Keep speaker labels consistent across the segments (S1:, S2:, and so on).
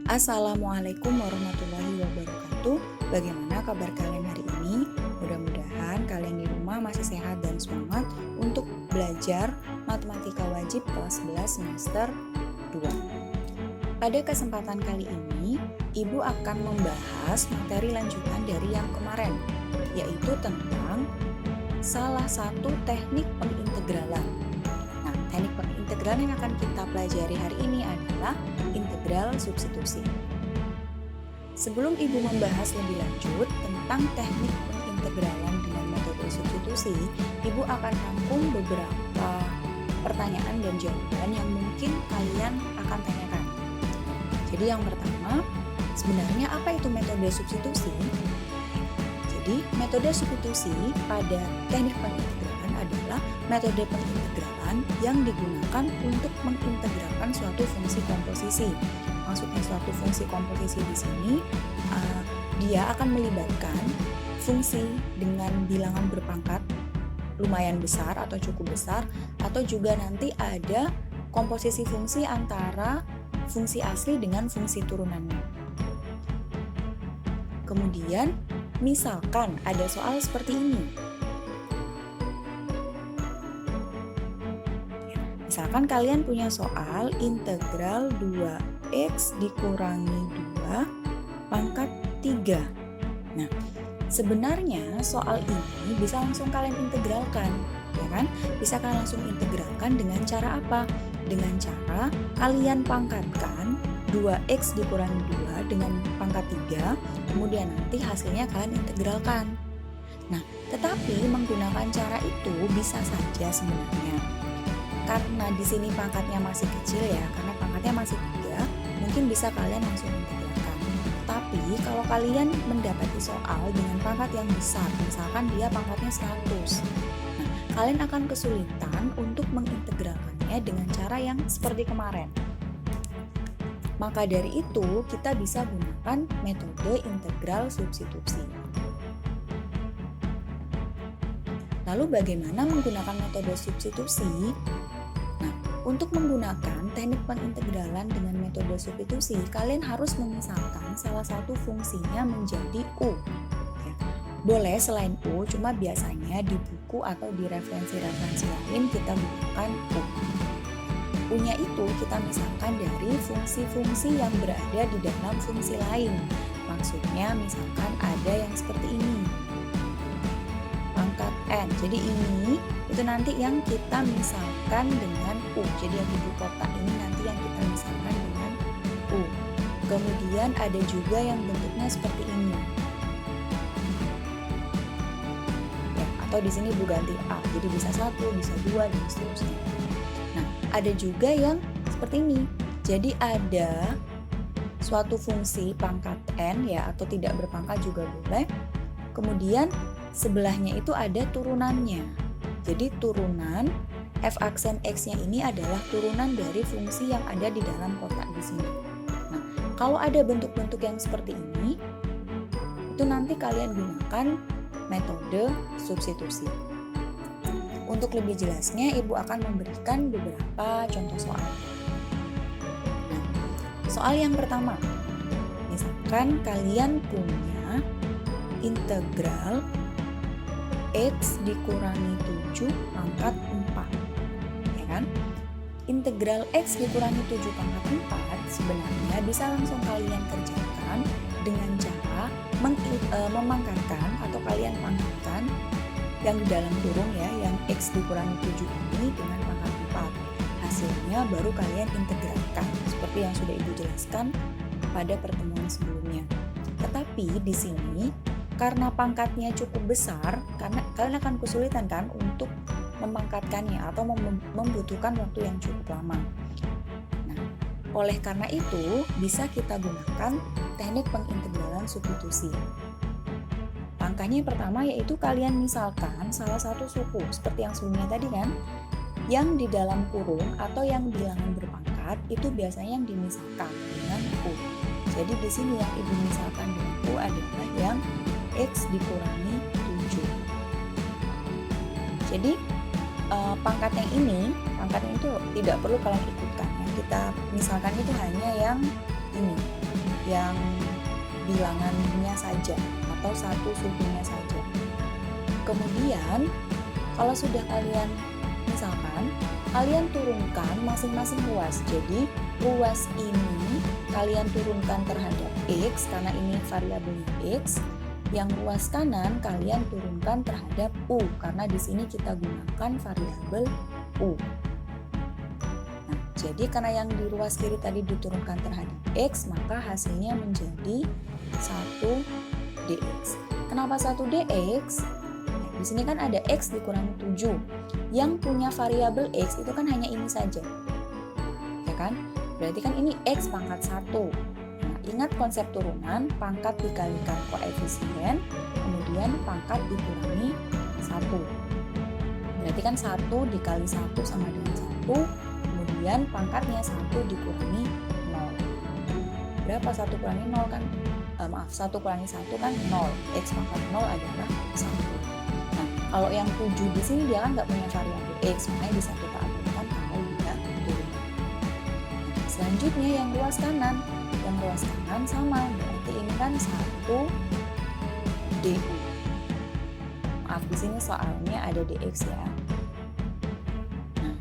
S1: Assalamualaikum warahmatullahi wabarakatuh. Bagaimana kabar kalian hari ini? Mudah-mudahan kalian di rumah masih sehat dan semangat untuk belajar matematika wajib kelas 11 semester 2. Pada kesempatan kali ini, Ibu akan membahas materi lanjutan dari yang kemarin, yaitu tentang salah satu teknik pengintegralan. Nah, teknik pengintegralan yang akan kita pelajari hari ini adalah integral substitusi. Sebelum Ibu membahas lebih lanjut tentang teknik pengintegralan dengan metode substitusi, Ibu akan rangkum beberapa pertanyaan dan jawaban yang mungkin kalian akan tanyakan. Jadi yang pertama, sebenarnya apa itu metode substitusi? Jadi metode substitusi pada teknik pengintegralan adalah metode pengintegralan yang digunakan untuk mengintegralkan suatu fungsi komposisi. Maksudnya suatu fungsi komposisi di sini dia akan melibatkan fungsi dengan bilangan berpangkat lumayan besar atau cukup besar, atau juga nanti ada komposisi fungsi antara fungsi asli dengan fungsi turunannya. Kemudian misalkan ada soal seperti ini. Misalkan kalian punya soal integral 2x dikurangi 2 pangkat 3. Nah, sebenarnya soal ini bisa langsung kalian integralkan, ya kan? Bisa kalian langsung integralkan dengan cara apa? Dengan cara kalian pangkatkan 2x dikurangi 2 dengan pangkat 3, kemudian nanti hasilnya kalian integralkan. Nah, tetapi menggunakan cara itu bisa saja sebenarnya. Karena di sini pangkatnya masih kecil ya, karena pangkatnya masih 3, mungkin bisa kalian langsung integralkan. Tapi kalau kalian mendapati soal dengan pangkat yang besar, misalkan dia pangkatnya 100, nah, kalian akan kesulitan untuk mengintegralkannya dengan cara yang seperti kemarin. Maka dari itu, kita bisa gunakan metode integral substitusi. Lalu bagaimana menggunakan metode substitusi? Nah, untuk menggunakan teknik pengintegralan dengan metode substitusi, kalian harus memisahkan salah satu fungsinya menjadi U. Boleh selain U, cuma biasanya di buku atau di referensi-referensi lain kita gunakan U. U-nya itu kita misalkan dari fungsi-fungsi yang berada di dalam fungsi lain. Maksudnya misalkan ada yang seperti ini, pangkat N. Jadi ini itu nanti yang kita misalkan dengan U. Jadi yang di buku kotak ini nanti yang kita misalkan dengan U. Kemudian ada juga yang bentuknya seperti ini. Ya, atau di sini Bu ganti A. Jadi bisa 1, bisa 2, dan seterusnya. Nah, ada juga yang seperti ini. Jadi ada suatu fungsi pangkat N ya, atau tidak berpangkat juga boleh. Kemudian sebelahnya itu ada turunannya. Jadi turunan f aksen X-nya ini adalah turunan dari fungsi yang ada di dalam kotak di sini. Nah, kalau ada bentuk-bentuk yang seperti ini, itu nanti kalian gunakan metode substitusi. Untuk lebih jelasnya, Ibu akan memberikan beberapa contoh soal. Nah, soal yang pertama, misalkan kalian punya integral X dikurangi 7 pangkat 4, ya kan? Integral X dikurangi 7 pangkat 4 sebenarnya bisa langsung kalian kerjakan dengan cara memangkatkan atau kalian pangkatkan yang di dalam kurung ya, yang X dikurangi 7 ini dengan pangkat 4. Hasilnya baru kalian integralkan seperti yang sudah Ibu jelaskan pada pertemuan sebelumnya. Tetapi di sini karena pangkatnya cukup besar, karena kalian akan kesulitan kan untuk memangkatkannya atau membutuhkan waktu yang cukup lama. Nah, oleh karena itu bisa kita gunakan teknik pengintegralan substitusi. Langkahnya yang pertama yaitu kalian misalkan salah satu suku seperti yang sebelumnya tadi kan, yang di dalam kurung atau yang bilangan berpangkat itu biasanya yang dimisalkan dengan U. Jadi di sini yang Ibu misalkan dengan U adalah yang X dikurangi 7. Jadi pangkat yang itu tidak perlu kalian ikutkan. Yang kita misalkan itu hanya yang ini. yang bilangannya saja atau satu sukunya saja. Kemudian kalau sudah misalkan kalian turunkan masing-masing ruas. Jadi ruas ini kalian turunkan terhadap X karena ini variabelnya X. Yang ruas kanan kalian turunkan terhadap U karena di sini kita gunakan variabel U. Nah, jadi karena yang di ruas kiri tadi diturunkan terhadap X, maka hasilnya menjadi 1 dx. Kenapa 1 dx? Nah, di sini kan ada X dikurangi 7. Yang punya variabel X itu kan hanya ini saja. Ya kan? Berarti kan ini X pangkat 1. Nah, ingat konsep turunan, pangkat dikalikan koefisien, kemudian pangkat dikurangi 1. Berarti kan 1 dikali 1 sama dengan 1, kemudian pangkatnya 1 dikurangi 0. Berapa 1 kurangi 0 kan? 1 kurangi 1 kan 0. X pangkat 0 adalah 1. Nah, kalau yang 7 di sini dia kan nggak punya variabel X, makanya bisa kita abaikan kalau dia turun. Nah, selanjutnya yang ruas kanan. Yang ruas kanan sama, berarti ini kan 1 du. Maaf, di sini soalnya ada dx ya. Nah,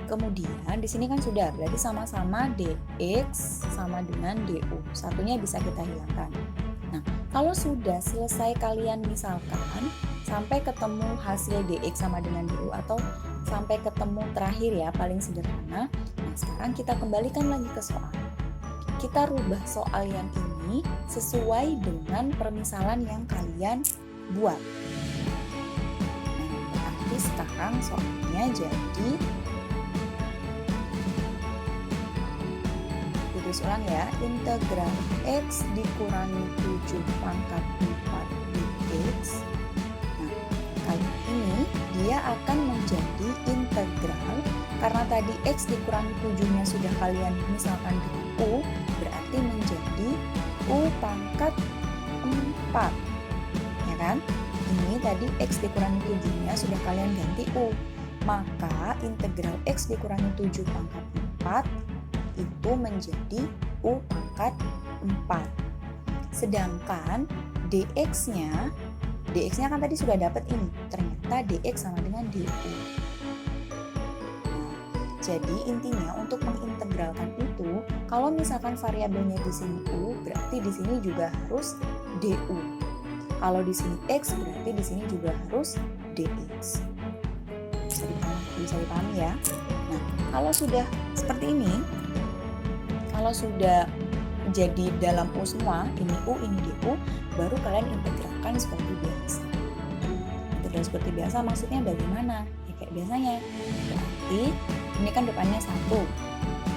S1: kemudian di sini kan sudah, berarti sama-sama dx sama dengan du. Satunya bisa kita hilangkan. Nah, kalau sudah selesai kalian misalkan sampai ketemu hasil dx sama dengan du atau sampai ketemu terakhir ya, paling sederhana. Nah, sekarang kita kembalikan lagi ke soal. Kita rubah soal yang ini sesuai dengan permisalan yang kalian buat. Nah, berarti sekarang soalnya jadi, tulis ulang ya, integral X dikurangi 7 pangkat 4 dx. Nah, kali ini dia akan menjadi integral, karena tadi X dikurangi 7-nya sudah kalian misalkan dengan U, berarti menjadi U pangkat 4. Ya kan? Ini tadi X dikurangi 7-nya sudah kalian ganti U. Maka integral X dikurangi 7 pangkat 4 itu menjadi U pangkat 4. Sedangkan dx-nya kan tadi sudah dapat ini. Ternyata dx sama dengan du. Jadi intinya untuk mengintegralkan itu, kalau misalkan variabelnya di sini U, berarti di sini juga harus du. Kalau di sini X, berarti di sini juga harus dx. Bisa dipahami ya. Nah, kalau sudah seperti ini, kalau sudah jadi dalam U semua, ini U, ini du, baru kalian integralkan seperti biasa. Integral seperti biasa maksudnya bagaimana? Ya kayak biasanya. Berarti ini kan depannya 1.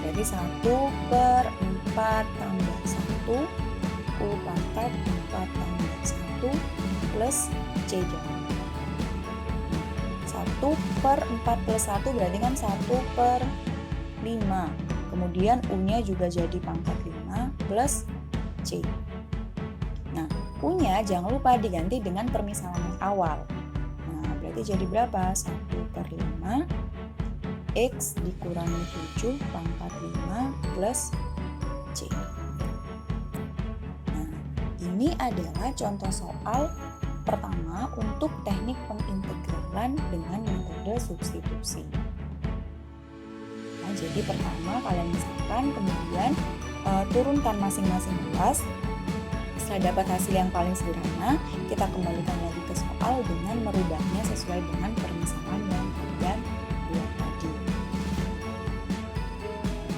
S1: Berarti 1/4 tambah 1 U pangkat 4 tambah 1 plus C jamak. 1/4 plus 1 berarti kan 1/5. Kemudian U-nya juga jadi pangkat 5 plus C. Nah, U-nya jangan lupa diganti dengan permisalan yang awal. Nah, berarti jadi berapa? 1/5 X dikurangi 7 pangkat 5 plus C. Nah, ini adalah contoh soal pertama untuk teknik pengintegralan dengan metode substitusi. Nah, jadi pertama kalian misalkan, kemudian turunkan masing-masing ruas. Setelah dapat hasil yang paling sederhana, kita kembalikan lagi ke soal dengan merubahnya sesuai dengan permisalan yang kalian buat tadi.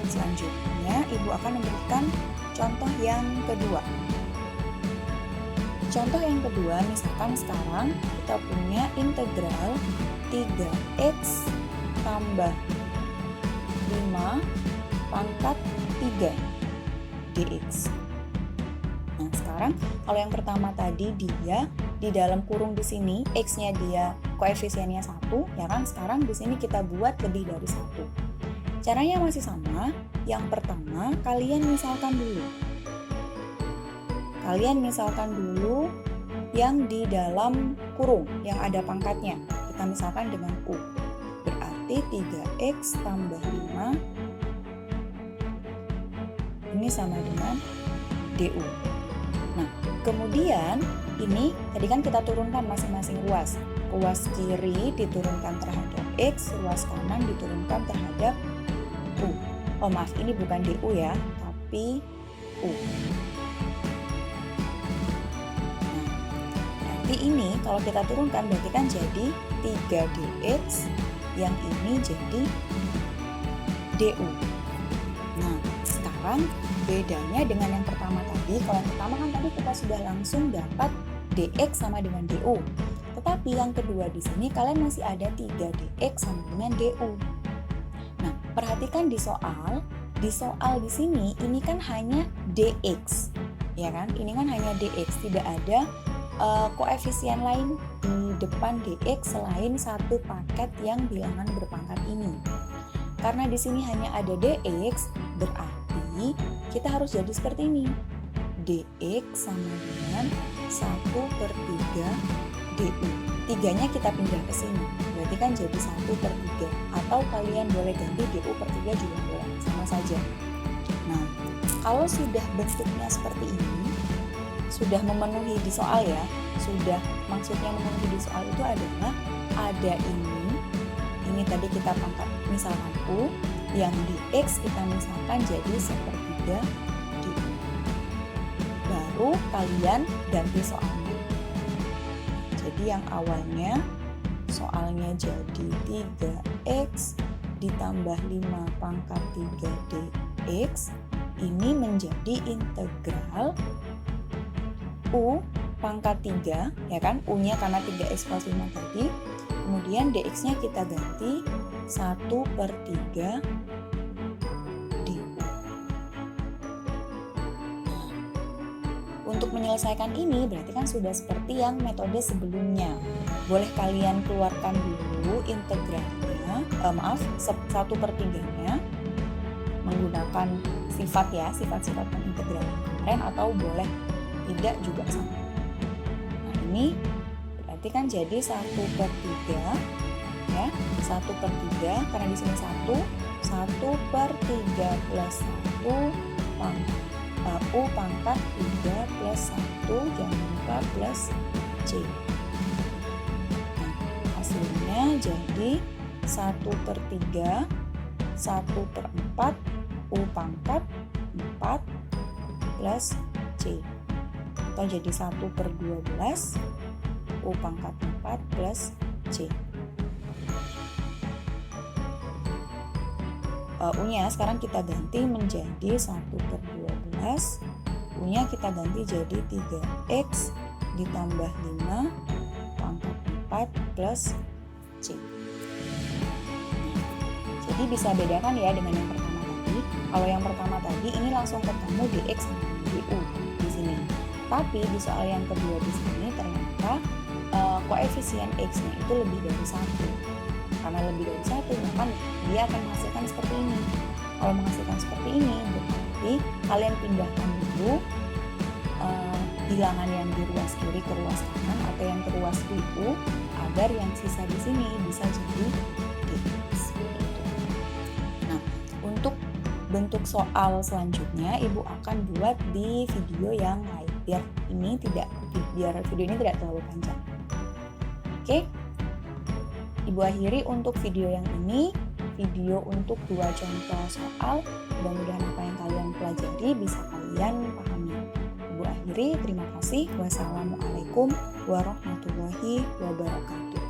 S1: Selanjutnya, Ibu akan memberikan contoh yang kedua. Contoh yang kedua, misalkan sekarang kita punya integral 3x tambah 5 pangkat 3 dx. Nah, sekarang kalau yang pertama tadi dia di dalam kurung di sini x-nya dia koefisiennya 1, ya kan? Sekarang di sini kita buat lebih dari 1. Caranya masih sama. Yang pertama, kalian misalkan dulu yang di dalam kurung yang ada pangkatnya. Kita misalkan dengan U. Berarti 3x tambah 5 ini sama dengan DU. Nah, kemudian ini tadi kan kita turunkan masing-masing ruas. Ruas kiri diturunkan terhadap X, ruas kanan diturunkan terhadap U. Oh maaf, ini bukan DU ya, tapi U. Nah, berarti ini kalau kita turunkan berarti kan jadi 3DX, yang ini jadi DU. Nah, sekarang bedanya dengan yang pertama tadi. Kalau yang pertama kan tadi kita sudah langsung dapat DX sama dengan DU. Tetapi yang kedua di sini kalian masih ada 3DX sama dengan DU. Nah, perhatikan di soal di sini ini kan hanya DX. Ya kan? Ini kan hanya DX, tidak ada koefisien lain di depan DX selain satu paket yang bilangan berpangkat ini. Karena di sini hanya ada DX, berarti kita harus jadi seperti ini. DX sama dengan 1/3 DU. 3-nya kita pindah ke sini. Berarti kan jadi 1/3. Atau kalian boleh ganti DU/3 juga boleh. Sama saja. Nah, kalau sudah bentuknya seperti ini, sudah memenuhi di soal ya. Maksudnya memenuhi di soal itu adalah ada ini tadi kita pangkat misalkan U, yang di X kita misalkan jadi 1/3 DU. Baru kalian ganti soalnya. Jadi yang awalnya soalnya jadi 3X ditambah 5 pangkat 3 DX, ini menjadi integral U pangkat 3, ya kan? U-nya karena 3X plus 5 tadi. Kemudian DX-nya kita ganti 1/3 DU. Untuk menyelesaikan ini berarti kan sudah seperti yang metode sebelumnya. Boleh kalian keluarkan dulu integralnya, 1/3-nya menggunakan sifat-sifat integral kemarin, atau boleh tidak juga sama. Nah, ini berarti kan jadi 1/3 ya, 1/3 karena di sini 1/3 plus 1 U pangkat 3 plus 1, jangan lupa plus C. Nah, hasilnya jadi 1/3 1/4 U pangkat 4 plus C, atau jadi 1/12 U pangkat 4 plus C. U-nya sekarang kita ganti menjadi 1/12, U-nya kita ganti jadi 3X ditambah 5 pangkat 4 plus C. Jadi bisa bedakan ya dengan yang pertama tadi. Kalau yang pertama tadi ini langsung ketemu DX sama DU di sini. Tapi di soal yang kedua di sini ternyata koefisien X-nya itu lebih dari 1. Karena lebih dari 1, maka dia akan menghasilkan seperti ini. Kalau menghasilkan seperti ini, berarti kalian pindahkan dulu bilangan yang di ruas kiri ke ruas kanan atau yang ke ruas DU, agar yang sisa di sini bisa jadi DX. Nah, untuk bentuk soal selanjutnya Ibu akan buat di video yang lain, biar video ini tidak terlalu panjang. Oke, Ibu akhiri untuk video yang ini, video untuk 2 contoh soal. Mudah-mudahan apa yang kalian pelajari bisa kalian pahami. Ibu akhiri, terima kasih. Wassalamualaikum warahmatullahi wabarakatuh.